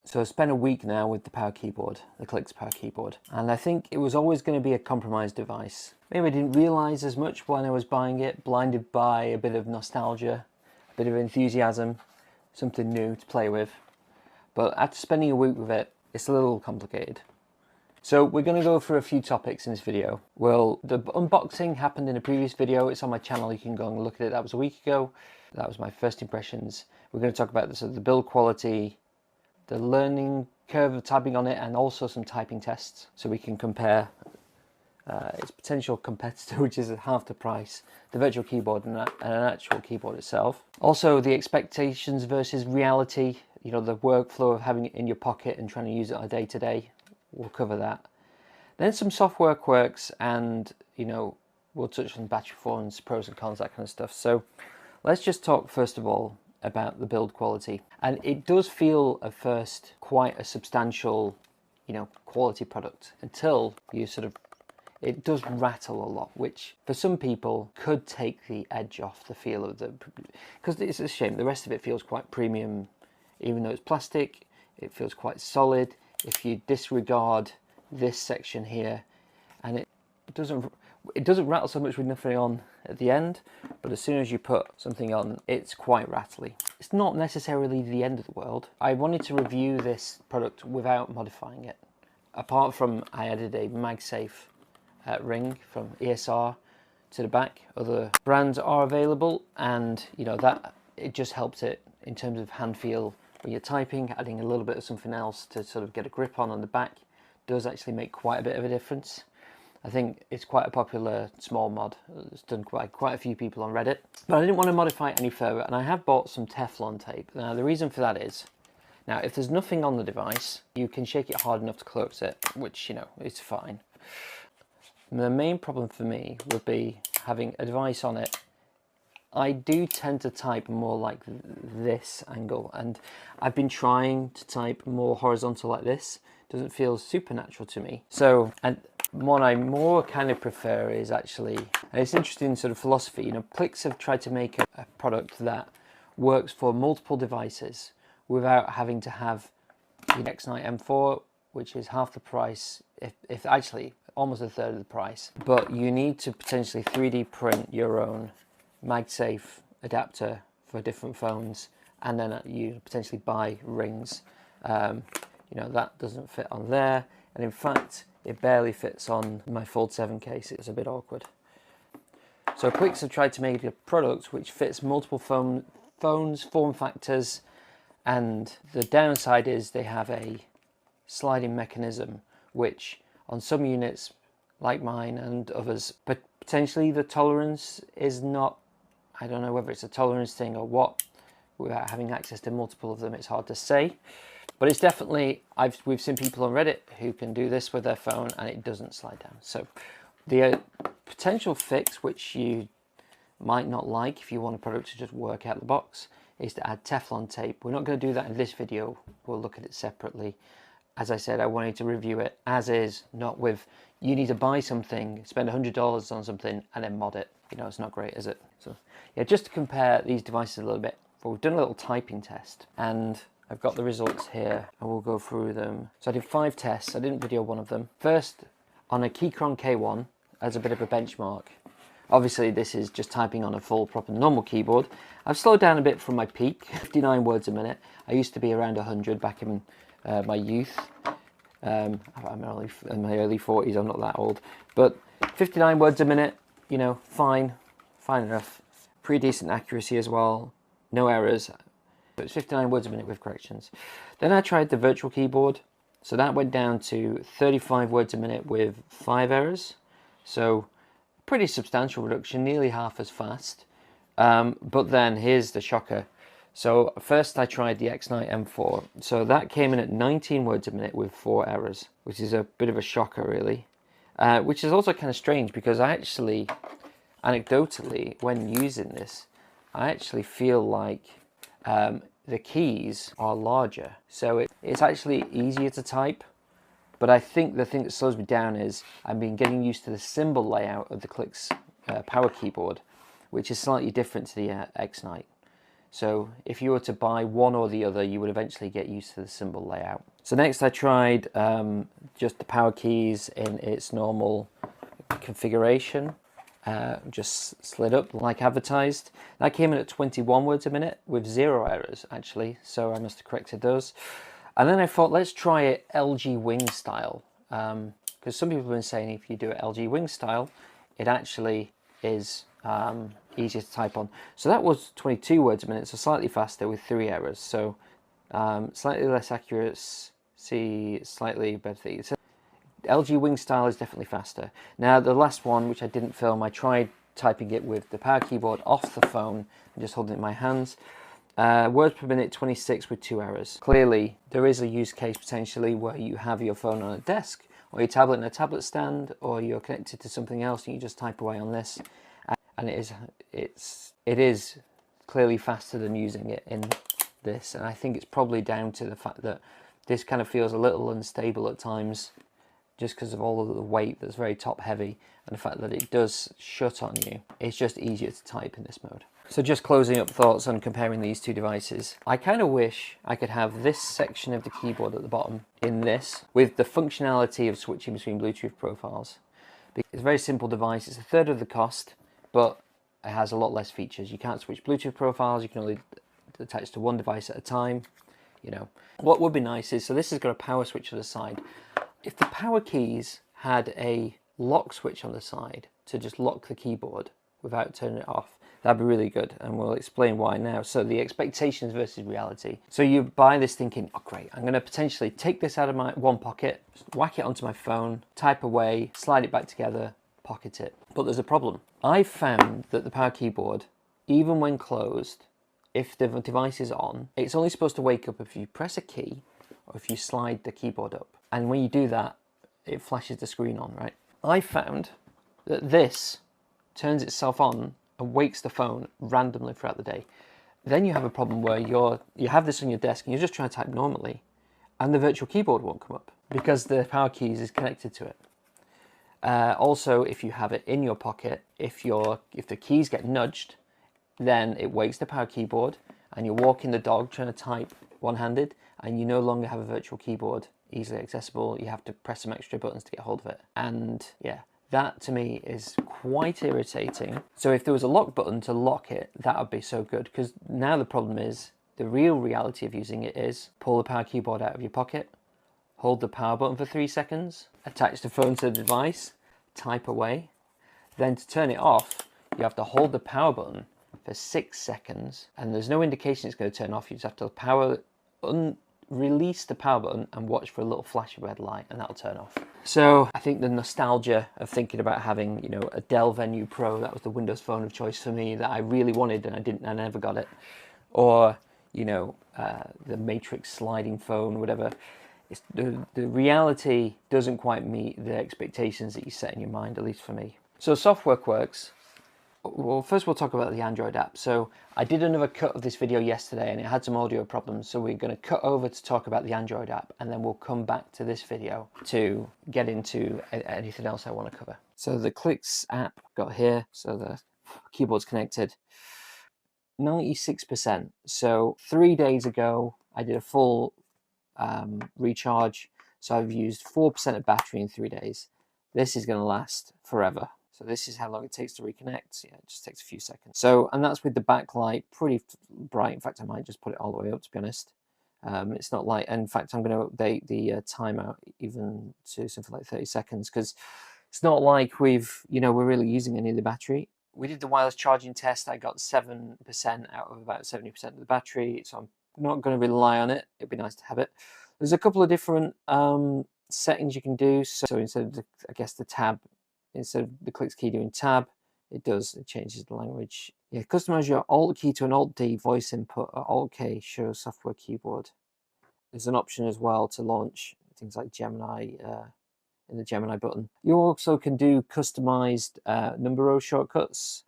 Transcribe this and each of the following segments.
So I spent a week now with the power keyboard, the Quirks power keyboard, and I think it was always going to be a compromise device. Maybe I didn't realise as much when I was buying it, blinded by a bit of nostalgia, a bit of enthusiasm, something new to play with. But after spending a week with it, it's a little complicated. So we're going to go through a few topics in this video. Well, the unboxing happened in a previous video. It's on my channel. You can go and look at it. That was a week ago. That was my first impressions. We're going to talk about the build quality, the learning curve of typing on it, and also some typing tests, so we can compare its potential competitor, which is at half the price, the virtual keyboard and an actual keyboard itself. Also the expectations versus reality, you know, the workflow of having it in your pocket and trying to use it on a day-to-day. We'll cover that. Then some software quirks, and you know, we'll touch on battery performance, pros and cons, that kind of stuff. So let's just talk first of all about the build quality. And it does feel at first quite a substantial, you know, quality product until you it does rattle a lot, which for some people could take the edge off the feel of the, because it's a shame, the rest of it feels quite premium. Even though it's plastic, it feels quite solid. If you disregard this section here, and it doesn't rattle so much with nothing on at the end, but as soon as you put something on, it's quite rattly. It's not necessarily the end of the world. I wanted to review this product without modifying it. Apart from I added a MagSafe ring from ESR to the back. Other brands are available, and you know that it just helps it in terms of hand feel when you're typing. Adding a little bit of something else to sort of get a grip on the back does actually make quite a bit of a difference. I think it's quite a popular small mod. It's done by quite a few people on Reddit. But I didn't want to modify it any further, and I have bought some Teflon tape. Now the reason for that is, now if there's nothing on the device, you can shake it hard enough to close it, which, you know, is fine. The main problem for me would be having a device on it. I do tend to type more like this angle, and I've been trying to type more horizontal like this. Doesn't feel supernatural to me. So, and what I more kind of prefer is actually, and it's interesting sort of philosophy, you know, Quirks have tried to make a product that works for multiple devices without having to have the Exknight M4, which is half the price, if actually almost a third of the price. But you need to potentially 3D print your own MagSafe adapter for different phones, and then you potentially buy rings. You know, that doesn't fit on there, and in fact it barely fits on my Fold 7 case. It's a bit awkward. So Quirks have tried to make a product which fits multiple phones, form factors, and the downside is they have a sliding mechanism, which on some units like mine and others, but potentially the tolerance is not, I don't know whether it's a tolerance thing or what. Without having access to multiple of them, it's hard to say. But it's definitely, we've seen people on Reddit who can do this with their phone and it doesn't slide down. So the potential fix, which you might not like if you want a product to just work out the box, is to add Teflon tape. We're not going to do that in this video. We'll look at it separately. As I said, I wanted to review it as is, not with, you need to buy something, spend $100 on something and then mod it. You know, it's not great, is it? So yeah, just to compare these devices a little bit. Well, we've done a little typing test, and I've got the results here, and we'll go through them. So I did 5 tests. I didn't video one of them. First, on a Keychron K1, as a bit of a benchmark. Obviously, this is just typing on a full, proper, normal keyboard. I've slowed down a bit from my peak, 59 words a minute. I used to be around 100 back in my youth. I'm only in my early 40s, I'm not that old. But 59 words a minute, you know, fine enough. Pretty decent accuracy as well, no errors. But it's 59 words a minute with corrections. Then I tried the virtual keyboard, so that went down to 35 words a minute with 5 errors. So pretty substantial reduction, nearly half as fast. But then here's the shocker. So first I tried the Exknight M4. So that came in at 19 words a minute with 4 errors, which is a bit of a shocker really. Which is also kind of strange because I actually, anecdotally, when using this, I actually feel like the keys are larger. So it's actually easier to type. But I think the thing that slows me down is I've been getting used to the symbol layout of the Quirks power keyboard, which is slightly different to the Exknight. So if you were to buy one or the other, you would eventually get used to the symbol layout. So next I tried just the power keys in its normal configuration. Just slid up like advertised. That came in at 21 words a minute with 0 errors actually, so I must have corrected those. And then I thought, let's try it LG Wing style, because some people have been saying if you do it LG Wing style, it actually is easier to type on. So that was 22 words a minute, so slightly faster with 3 errors. So slightly less accuracy, slightly better. So LG Wing style is definitely faster. Now the last one, which I didn't film, I tried typing it with the power keyboard off the phone and just holding it in my hands. Words per minute 26 with 2 errors. Clearly there is a use case potentially where you have your phone on a desk or your tablet in a tablet stand, or you're connected to something else and you just type away on this, and it is clearly faster than using it in this. And I think it's probably down to the fact that this kind of feels a little unstable at times, just because of all of the weight that's very top heavy and the fact that it does shut on you. It's just easier to type in this mode. So just closing up thoughts on comparing these two devices. I kind of wish I could have this section of the keyboard at the bottom in this with the functionality of switching between Bluetooth profiles. It's a very simple device. It's a third of the cost, but it has a lot less features. You can't switch Bluetooth profiles. You can only attach to one device at a time. You know, what would be nice is, so this has got a power switch to the side. If the power keys had a lock switch on the side to just lock the keyboard without turning it off, that'd be really good, and we'll explain why now. So the expectations versus reality. So you buy this thinking, oh great, I'm going to potentially take this out of my one pocket, whack it onto my phone, type away, slide it back together, pocket it. But there's a problem. I found that the power keyboard, even when closed, if the device is on, it's only supposed to wake up if you press a key or if you slide the keyboard up. And when you do that, it flashes the screen on, right? I found that this turns itself on and wakes the phone randomly throughout the day. Then you have a problem where you have this on your desk and you're just trying to type normally, and the virtual keyboard won't come up because the power keys is connected to it. Also, if you have it in your pocket, if the keys get nudged, then it wakes the power keyboard and you're walking the dog trying to type one-handed, and you no longer have a virtual keyboard easily accessible. You have to press some extra buttons to get hold of it. And yeah, that to me is quite irritating. So if there was a lock button to lock it, that would be so good, because now the problem is, the real reality of using it is pull the power keyboard out of your pocket, hold the power button for 3 seconds, attach the phone to the device, type away. Then to turn it off, you have to hold the power button for 6 seconds, and there's no indication it's going to turn off. You just have to release the power button and watch for a little flash of red light, and that'll turn off. So I think the nostalgia of thinking about having, you know, a Dell Venue Pro, that was the Windows phone of choice for me that I really wanted and I never got it, or you know, the Matrix sliding phone, whatever. It's, the reality doesn't quite meet the expectations that you set in your mind, at least for me. So software quirks. Well, first we'll talk about the Android app. So I did another cut of this video yesterday and it had some audio problems, so we're going to cut over to talk about the Android app, and then we'll come back to this video to get into anything else I want to cover. So the Quirks app got here, so the keyboard's connected. 96%. So 3 days ago I did a full recharge, so I've used 4% of battery in 3 days. This is going to last forever. So this is how long it takes to reconnect. Yeah, it just takes a few seconds. So, and that's with the backlight pretty bright. In fact, I might just put it all the way up, to be honest. It's not like, in fact, I'm going to update the timeout even to something like 30 seconds, because it's not like we're really using any of the battery. We did the wireless charging test. I got 7% out of about 70% of the battery, so I'm not going to rely on it. It'd be nice to have it. There's a couple of different settings you can do. So instead of the tab, instead of the Quirks key doing tab, it changes the language. Yeah, customize your Alt key to an Alt D voice input, or Alt K show software keyboard. There's an option as well to launch things like Gemini in the Gemini button. You also can do customized number row shortcuts.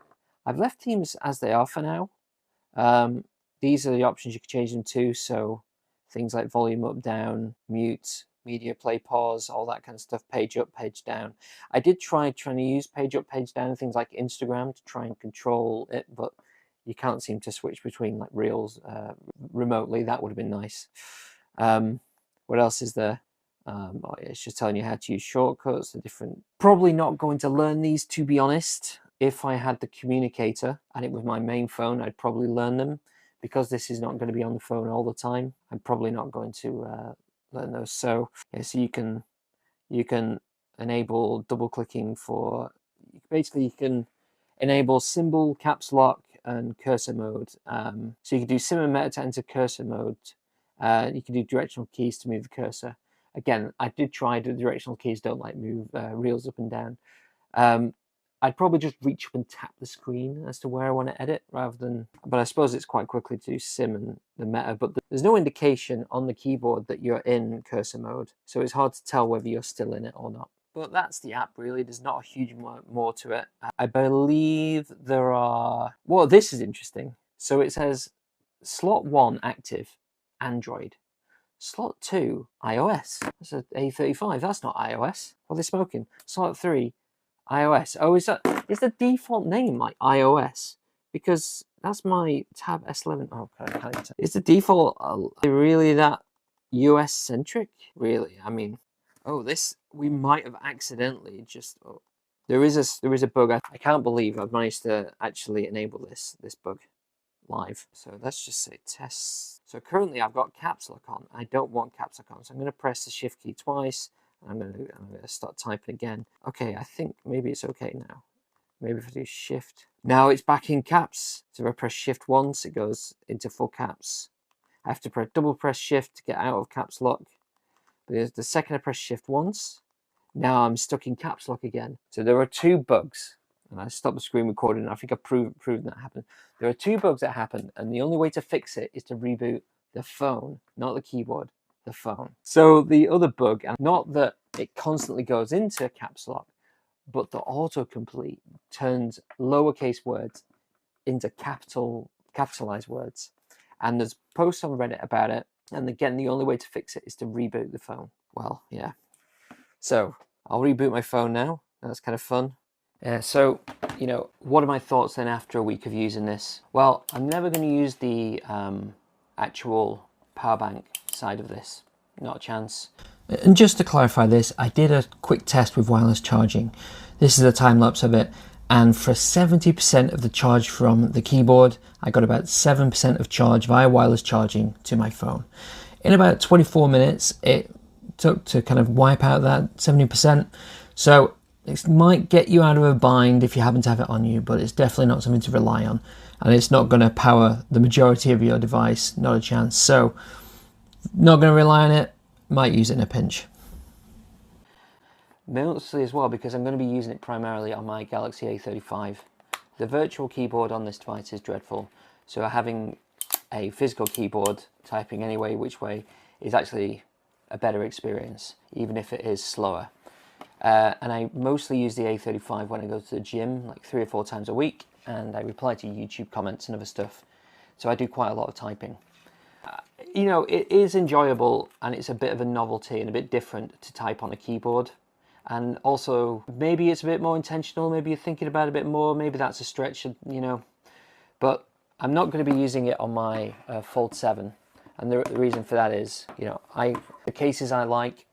I've left themes as they are for now. These are the options you can change them to, so things like volume up, down, mute, media play, pause, all that kind of stuff, page up, page down. I did trying to use page up, page down, things like Instagram to try and control it, but you can't seem to switch between like reels remotely. That would have been nice. What else is there? Oh, yeah, it's just telling you how to use shortcuts, the different. Probably not going to learn these, to be honest. If I had the communicator and it was my main phone, I'd probably learn them. Because this is not going to be on the phone all the time, I'm probably not going to learn those. So yeah, so you can enable double clicking for, basically you can enable symbol, caps lock, and cursor mode. So you can do sim and meta to enter cursor mode. You can do directional keys to move the cursor. Again, I did try the directional keys, don't like move reels up and down. I'd probably just reach up and tap the screen as to where I want to edit rather than, but I suppose it's quite quickly to do sim and the meta, but there's no indication on the keyboard that you're in cursor mode. So it's hard to tell whether you're still in it or not. But that's the app really. There's not a huge more to it. I believe there are, well, this is interesting. So it says slot 1 active, Android. Slot 2, iOS. That's an A35, that's not iOS. What are they smoking? Slot 3, iOS. Oh, is the default name like iOS? Because that's my Tab S11. Oh, okay. Is the default really that US centric? Really? I mean, oh, this, we might have accidentally just. Oh, there is a bug. I can't believe I've managed to actually enable this bug live. So let's just say test. So currently I've got caps lock on. I don't want caps lock on, so I'm going to press the shift key twice. I'm going to start typing again. Okay, I think maybe it's okay now. Maybe if I do shift. Now it's back in caps. So if I press shift once, it goes into full caps. I have to double press shift to get out of caps lock. But the second I press shift once, now I'm stuck in caps lock again. So there are 2 bugs. And I stopped the screen recording. I think I've proven that happened. There are 2 bugs that happen, and the only way to fix it is to reboot the phone, not the keyboard, the phone. So the other bug, and not that it constantly goes into caps lock, but the autocomplete turns lowercase words into capitalized words. And there's posts on Reddit about it. And again, the only way to fix it is to reboot the phone. Well, yeah. So I'll reboot my phone now. That's kind of fun. So, you know, what are my thoughts then after a week of using this? Well, I'm never going to use the actual power bank side of this. Not a chance. And just to clarify this, I did a quick test with wireless charging. This is a time lapse of it. And for 70% of the charge from the keyboard, I got about 7% of charge via wireless charging to my phone. In about 24 minutes, it took to kind of wipe out that 70%. So it might get you out of a bind if you happen to have it on you, but it's definitely not something to rely on. And it's not going to power the majority of your device, not a chance. So not going to rely on it, might use it in a pinch. Mostly as well because I'm going to be using it primarily on my Galaxy A35. The virtual keyboard on this device is dreadful. So having a physical keyboard typing anyway, which way, is actually a better experience, even if it is slower. And I mostly use the A35 when I go to the gym, like 3 or 4 times a week, and I reply to YouTube comments and other stuff. So I do quite a lot of typing. You know, it is enjoyable, and it's a bit of a novelty and a bit different to type on a keyboard. And also, maybe it's a bit more intentional, maybe you're thinking about it a bit more, maybe that's a stretch, you know. But I'm not going to be using it on my Fold 7. And the reason for that is, you know, the cases I like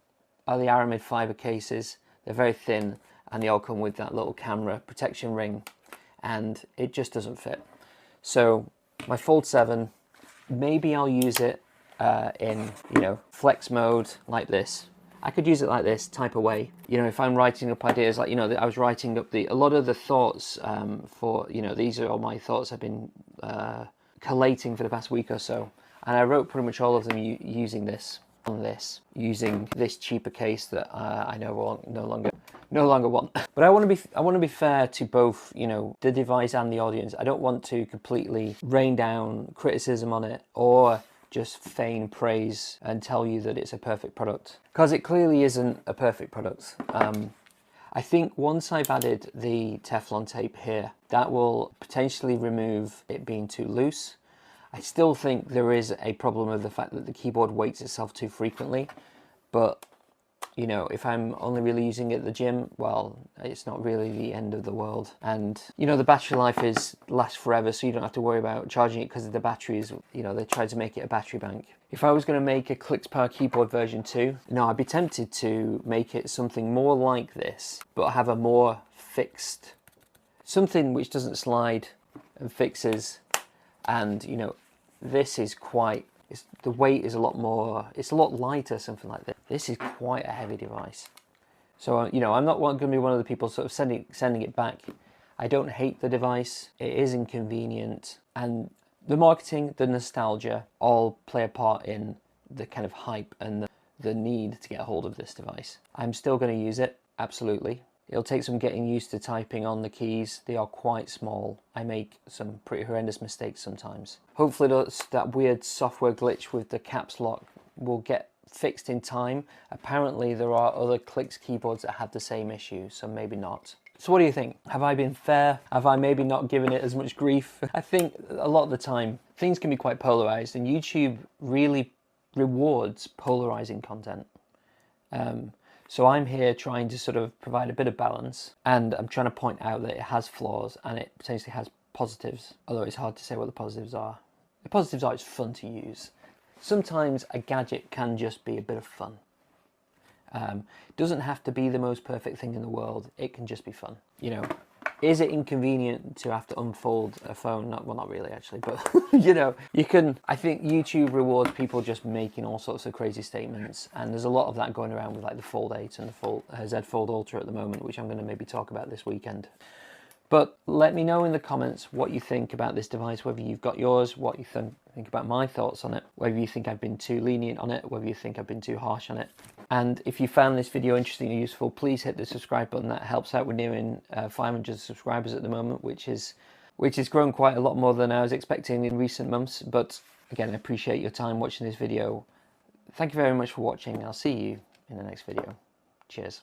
are the aramid fiber cases. They're very thin, and they all come with that little camera protection ring, and it just doesn't fit. So my Fold 7, maybe I'll use it in, you know, flex mode like this. I could use it like this, type away. You know, if I'm writing up ideas, like, you know, I was writing up a lot of the thoughts for, you know, these are all my thoughts I've been collating for the past week or so. And I wrote pretty much all of them using this, using this cheaper case that I know no longer want. But I want to be fair to both, you know, the device and the audience. I don't want to completely rain down criticism on it or just feign praise and tell you that it's a perfect product, because it clearly isn't a perfect product. I think once I've added the Teflon tape here, that will potentially remove it being too loose. I still think there is a problem with the fact that the keyboard weights itself too frequently, but you know, if I'm only really using it at the gym, well, it's not really the end of the world. And, you know, the battery life lasts forever, so you don't have to worry about charging it because of the batteries. You know, they tried to make it a battery bank. If I was going to make a Clicks Power Keyboard version 2, you know, I'd be tempted to make it something more like this, but have a more fixed, something which doesn't slide and fixes. And, you know, this is quite, the weight is a lot more, it's a lot lighter, something like this. This is quite a heavy device. So, you know, I'm not going to be one of the people sort of sending it back. I don't hate the device. It is inconvenient. And the marketing, the nostalgia, all play a part in the kind of hype and the need to get a hold of this device. I'm still going to use it, absolutely. It'll take some getting used to typing on the keys. They are quite small. I make some pretty horrendous mistakes sometimes. Hopefully that weird software glitch with the caps lock will get fixed in time. Apparently there are other Clicks keyboards that have the same issue, so maybe not. So what do you think? Have I been fair? Have I maybe not given it as much grief? I think a lot of the time things can be quite polarized, and YouTube really rewards polarizing content. So I'm here trying to sort of provide a bit of balance, and I'm trying to point out that it has flaws and it potentially has positives, although it's hard to say what the positives are. The positives are it's fun to use. Sometimes a gadget can just be a bit of fun. It doesn't have to be the most perfect thing in the world, it can just be fun. You know, is it inconvenient to have to unfold a phone? Well, not really actually, but you know, you can, I think YouTube rewards people just making all sorts of crazy statements, and there's a lot of that going around with like the Fold 8 and the Z Fold Ultra at the moment, which I'm going to maybe talk about this weekend. But let me know in the comments what you think about this device, whether you've got yours, what you think about my thoughts on it, whether you think I've been too lenient on it, whether you think I've been too harsh on it. And if you found this video interesting and useful, please hit the subscribe button. That helps out. We're nearing 500 subscribers at the moment, which has grown quite a lot more than I was expecting in recent months. But again, I appreciate your time watching this video. Thank you very much for watching. I'll see you in the next video. Cheers.